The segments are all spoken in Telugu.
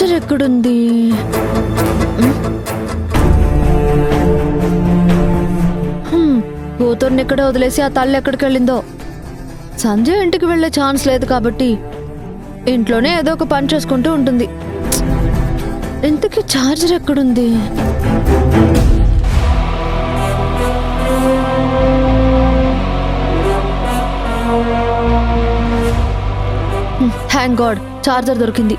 చార్జర్ ఎక్కడుంది? కూతుర్ని ఎక్కడ వదిలేసి ఆ తల్లి ఎక్కడికి వెళ్ళిందో. సంజయ్ ఇంటికి వెళ్ళే ఛాన్స్ లేదు కాబట్టి ఇంట్లోనే ఏదో ఒక పని చేసుకుంటూ ఉంటుంది. ఇంతకీ చార్జర్ ఎక్కడుంది? థ్యాంక్ గాడ్ చార్జర్ దొరికింది.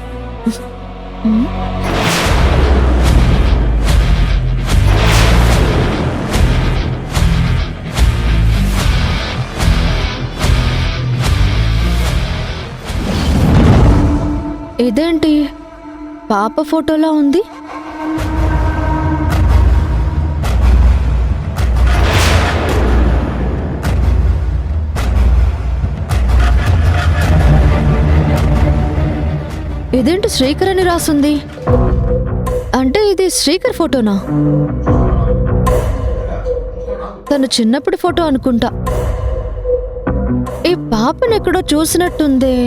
ఇదేంటి పాప ఫోటోలా ఉంది? ఇదేంటి శ్రీకర్ అని రాసుంది? అంటే ఇది శ్రీకర్ ఫోటోనా? తను చిన్నప్పుడు ఫోటో అనుకుంటా. ఈ పాపను ఎక్కడో చూసినట్టుందే.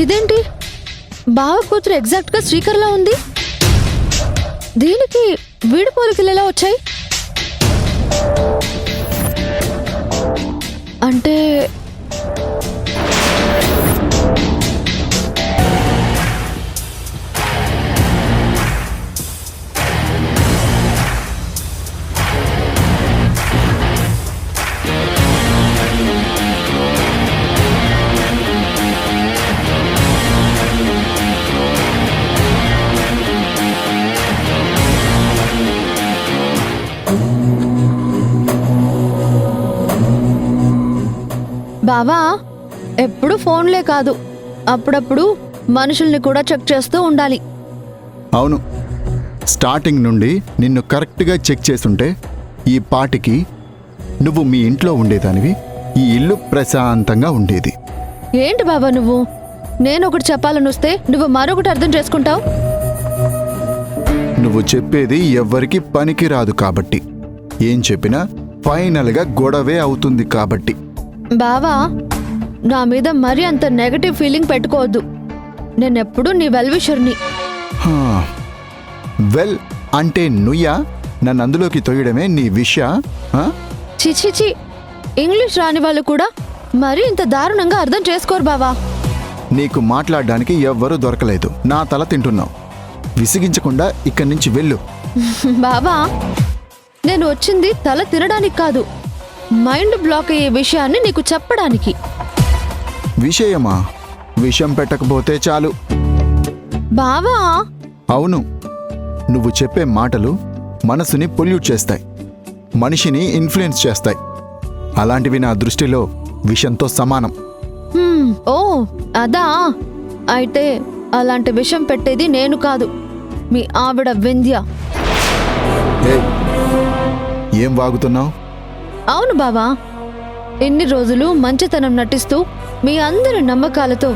ఇదేంటి బావ కూతురు ఎగ్జాక్ట్ గా శ్రీకర్లా ఉంది. దీనికి వీడి పోలికలు ఎలా వచ్చాయి? అంటే బావా ఎప్పుడు ఫోన్లే కాదు, అప్పుడప్పుడు మనుషుల్ని కూడా చెక్ చేస్తూ ఉండాలి. అవును, స్టార్టింగ్ నుండి నిన్ను కరెక్ట్గా చెక్ చేస్తుంటే ఈ పాటికి నువ్వు మీ ఇంట్లో ఉండేదానివి, ఈ ఇల్లు ప్రశాంతంగా ఉండేది. ఏంటి బాబా నువ్వు? నేను ఒకటి చెప్పాలని వస్తే నువ్వు మరొకటి అర్థం చేసుకుంటావు. నువ్వు చెప్పేది ఎవ్వరికి పనికి రాదు కాబట్టి, ఏం చెప్పినా ఫైనల్గా గొడవే అవుతుంది కాబట్టి. బావా నా మీద మరీ అంత నెగటివ్ ఫీలింగ్ పెట్టుకోవద్దు. నేనెప్పుడు నీ వెల్ విషర్ని. వెల్ అంటే నుయ్యా? నన్ను అందులోకి తొయ్యడమే నీ విష? చిచిచి, ఇంగ్లీష్ రాని వాళ్ళు కూడా మరీ ఇంత దారుణంగా అర్థం చేసుకోరు బావా. నీకు మాట్లాడడానికి ఎవ్వరూ దొరకలేదు, నా తల తింటున్నావు. విసిగించకుండా ఇక్కడి నుంచి వెళ్ళు. బావా నేను వచ్చింది తల తినడానికి కాదు, మైండ్ బ్లాక్ అయ్యే విషయాన్ని నీకు చెప్పడానికి. విషయమా? విషం పెట్టకపోతే చాలు. బావా అవును, నువ్వు చెప్పే మాటలు మనసుని పొల్యూట్ చేస్తాయి, మనిషిని ఇన్ఫ్లుయెన్స్ చేస్తాయి. అలాంటివి నా దృష్టిలో విషంతో సమానం. ఓ అదా? అయితే అలాంటి విషం పెట్టేది నేను కాదు, మీ ఆవిడ వింధ్య. ఏం వాగుతున్నావు? అవును బావా, ఎన్ని రోజులు మంచితనం నటిస్తూ మీ అందరి నమ్మకాలతో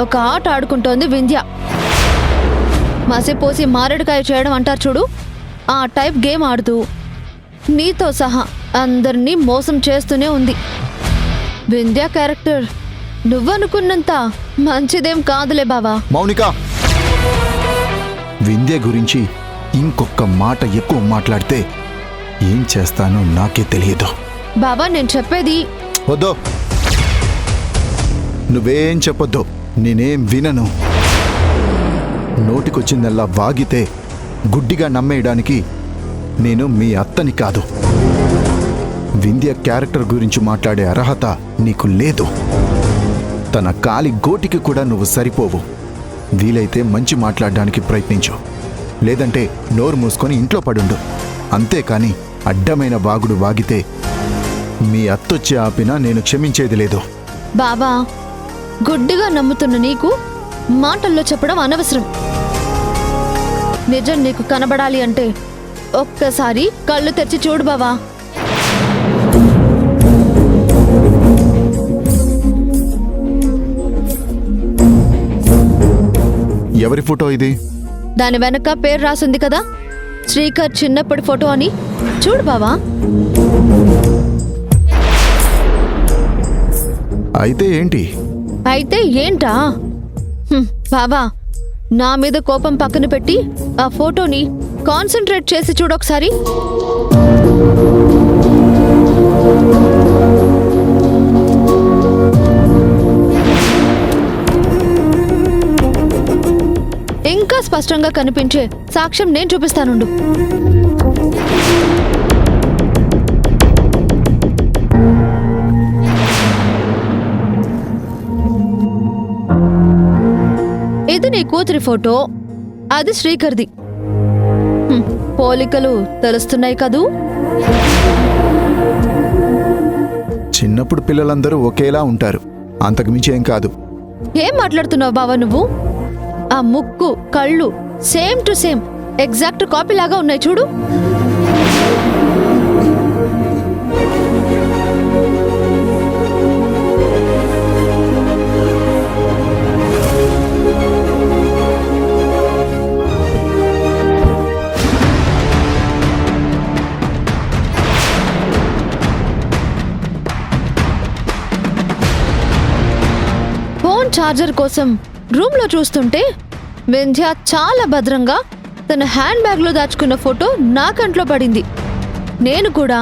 ఒక ఆట ఆడుకుంటోంది వింధ్య. మసిపోసి మారేడుకాయ చేయడం అంటారు చూడు, ఆ టైప్ గేమ్ ఆడుతూ నీతో సహా అందరినీ మోసం చేస్తూనే ఉంది. వింధ్య క్యారెక్టర్ నువ్వనుకున్నంత మంచిదేం కాదులే బావా. మౌనిక, వింధ్య గురించి ఇంకొక మాట ఎక్కువ మాట్లాడితే ఏం చేస్తానో నాకే తెలియదు. బాబా నేను చెప్పేది. వద్దు, నువ్వేం చెప్పొద్దు, నేనేం వినను. నోటికొచ్చిందల్లా వాగితే గుడ్డిగా నమ్మేయడానికి నేను మీ అత్తని కాదు. వింధ్య క్యారెక్టర్ గురించి మాట్లాడే అర్హత నీకు లేదు. తన కాలి గోటికి కూడా నువ్వు సరిపోవు. వీలైతే మంచి మాట్లాడడానికి ప్రయత్నించు, లేదంటే నోరు మూసుకొని ఇంట్లో పడుండు. అంతేకాని అడ్డమైన వాగుడు వాగితే మీ అత్తొచ్చి ఆపినా నేను క్షమించేది లేదు. బాబా గుడ్డిగా నమ్ముతున్న నీకు మాటల్లో చెప్పడం అనవసరం. నిజం నీకు కనబడాలి అంటే ఒక్కసారి కళ్ళు తెరిచి చూడు బావా. ఎవరి ఫోటో ఇది? దాని వెనక పేరు రాసింది కదా, శ్రీకర్ చిన్నప్పటి ఫోటో అని. చూడు బావా. అయితే ఏంటి? అయితే ఏంటా? బావా, నా మీద కోపం పక్కన పెట్టి ఆ ఫోటోని కాన్సన్ట్రేట్ చేసి చూడొకసారి. ఇంకా స్పష్టంగా కనిపించే సాక్ష్యం నేను చూపిస్తానుండు. ఇది నీ కూతురి ఫోటో, అది శ్రీకర్ది. పోలికలు తెలుస్తున్నాయి కదూ? చిన్నప్పుడు పిల్లలందరూ ఒకేలా ఉంటారు, అంతకుమించి ఏం కాదు. ఏం మాట్లాడుతున్నావు బావా నువ్వు? ఆ ముక్కు, కళ్ళు same to same exact copy లాగా ఉన్నాయి చూడు. ఫోన్ ఛార్జర్ కోసం రూమ్ లో చూస్తుంటే వింధ్య చాలా భద్రంగా తన హ్యాండ్ బ్యాగ్ లో దాచుకున్న ఫోటో నా కంట్లో పడింది. నేను కూడా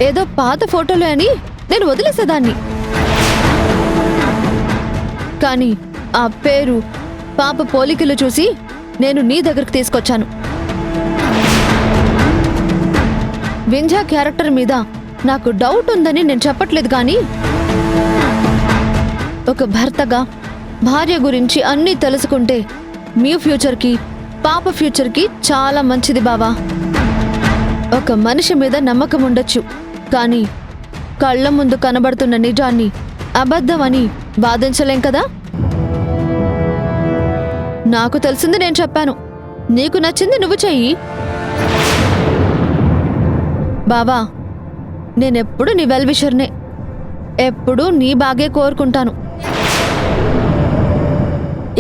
ఏదో పాత ఫోటోలే అని నేను వదిలేసేదాన్ని. కానీ ఆ పేరు, పాప పోలికలు చూసి నేను నీ దగ్గరకు తీసుకొచ్చాను. వింధ్య క్యారెక్టర్ మీద నాకు డౌట్ ఉందని నేను చెప్పట్లేదు, కానీ ఒక భర్తగా భార్య గురించి అన్నీ తెలుసుకుంటే మీ ఫ్యూచర్కి, పాప ఫ్యూచర్కి చాలా మంచిది బావా. ఒక మనిషి మీద నమ్మకం ఉండొచ్చు, కానీ కళ్ళ ముందు కనబడుతున్న నిజాన్ని అబద్ధమని వాదించలేం కదా. నాకు తెలిసింది నేను చెప్పాను, నీకు నచ్చింది నువ్వు చెయ్యి. బావా, నేనెప్పుడు నీ వెల్ విషర్నే, ఎప్పుడూ నీ బాగే కోరుకుంటాను.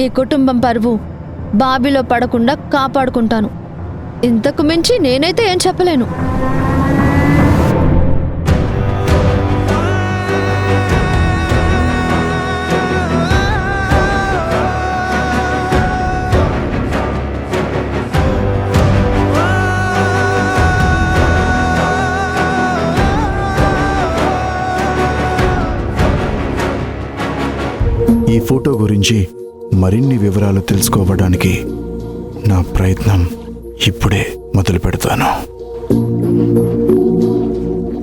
ఈ కుటుంబం పరువు బావిలో పడకుండా కాపాడుకుంటాను. ఇంతకు మించి నేనైతే ఏం చెప్పలేను. ఈ ఫోటో గురించి మరిన్ని వివరాలు తెలుసుకోవడానికి నా ప్రయత్నం ఇప్పుడే మొదలు పెడతాను.